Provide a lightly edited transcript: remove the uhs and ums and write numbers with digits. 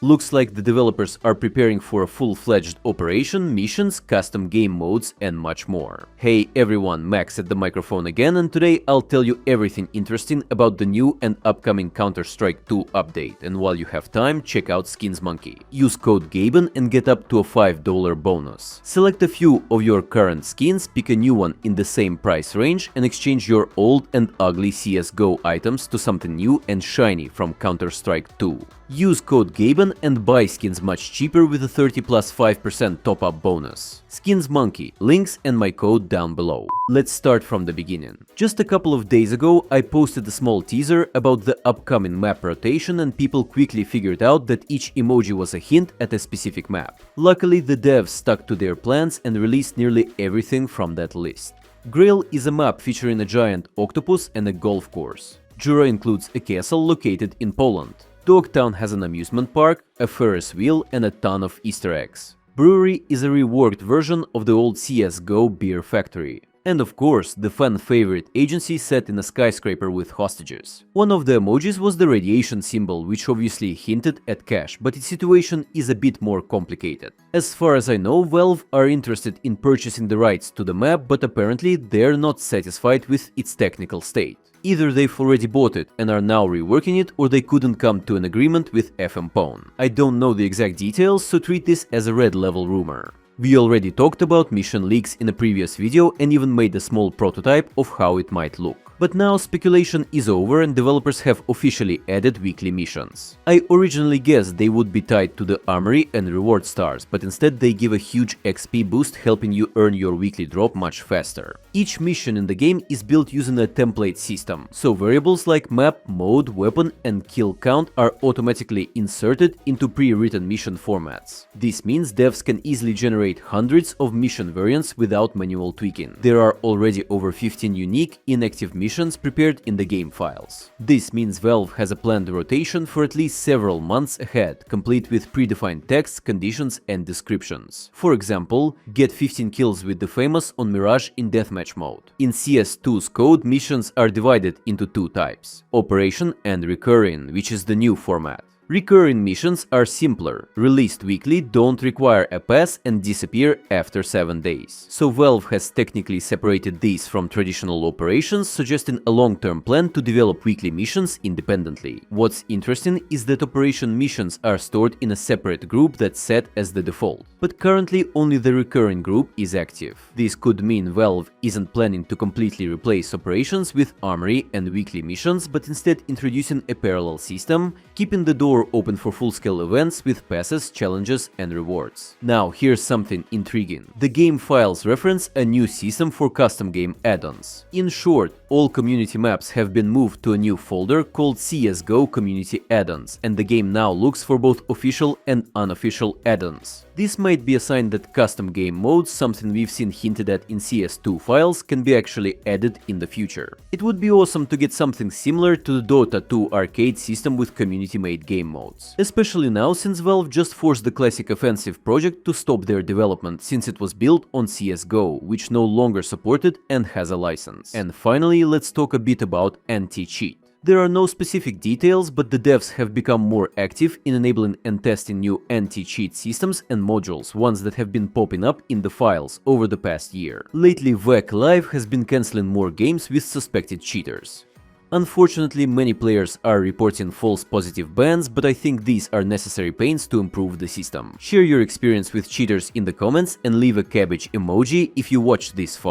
Looks like the developers are preparing for a full-fledged operation, missions, custom game modes, and much more. Hey everyone, Max at the microphone again, and today I'll tell you everything interesting about the new and upcoming Counter-Strike 2 update, and while you have time, check out Skins Monkey. Use code GABEN and get up to a $5 bonus. Select a few of your current skins, pick a new one in the same price range, and exchange your old and ugly CSGO items to something new and shiny from Counter-Strike 2. Use code GABEN and buy skins much cheaper with a 30 plus 5% top-up bonus. Skins Monkey, links and my code down below. Let's start from the beginning. Just a couple of days ago, I posted a small teaser about the upcoming map rotation, and people quickly figured out that each emoji was a hint at a specific map. Luckily, the devs stuck to their plans and released nearly everything from that list. Grail is a map featuring a giant octopus and a golf course. Jura includes a castle located in Poland. Dogtown has an amusement park, a Ferris wheel, and a ton of Easter eggs. Brewery is a reworked version of the old CSGO beer factory. And of course, the fan-favorite agency set in a skyscraper with hostages. One of the emojis was the radiation symbol, which obviously hinted at cash, but its situation is a bit more complicated. As far as I know, Valve are interested in purchasing the rights to the map, but apparently they're not satisfied with its technical state. Either they've already bought it and are now reworking it, or they couldn't come to an agreement with FM Pwn. I don't know the exact details, so treat this as a red level rumor. We already talked about mission leaks in a previous video and even made a small prototype of how it might look. But now speculation is over and developers have officially added weekly missions. I originally guessed they would be tied to the armory and reward stars, but instead they give a huge XP boost, helping you earn your weekly drop much faster. Each mission in the game is built using a template system, so variables like map, mode, weapon and kill count are automatically inserted into pre-written mission formats. This means devs can easily generate hundreds of mission variants without manual tweaking. There are already over 15 unique inactive missions prepared in the game files. This means Valve has a planned rotation for at least several months ahead, complete with predefined texts, conditions and descriptions. For example, get 15 kills with the famous on Mirage in deathmatch mode. In CS2's code, missions are divided into two types: operation and recurring, which is the new format. Recurring missions are simpler, released weekly, don't require a pass and disappear after 7 days. So Valve has technically separated these from traditional operations, suggesting a long-term plan to develop weekly missions independently. What's interesting is that operation missions are stored in a separate group that's set as the default. But currently only the recurring group is active. This could mean Valve isn't planning to completely replace operations with armory and weekly missions, but instead introducing a parallel system, keeping the door open for full-scale events with passes, challenges and rewards. Now here's something intriguing. The game files reference a new system for custom game add-ons. In short, all community maps have been moved to a new folder called CSGO Community Add-ons, and the game now looks for both official and unofficial add-ons. This might be a sign that custom game modes, something we've seen hinted at in CS2 files, can be actually added in the future. It would be awesome to get something similar to the Dota 2 arcade system with community-made game modes. Especially now, since Valve just forced the classic offensive project to stop their development, since it was built on CSGO, which no longer supported and has a license. And finally, let's talk a bit about anti-cheat. There are no specific details, but the devs have become more active in enabling and testing new anti-cheat systems and modules, ones that have been popping up in the files over the past year. Lately, VAC Live has been cancelling more games with suspected cheaters. Unfortunately, many players are reporting false positive bans, but I think these are necessary pains to improve the system. Share your experience with cheaters in the comments and leave a cabbage emoji if you watched this far.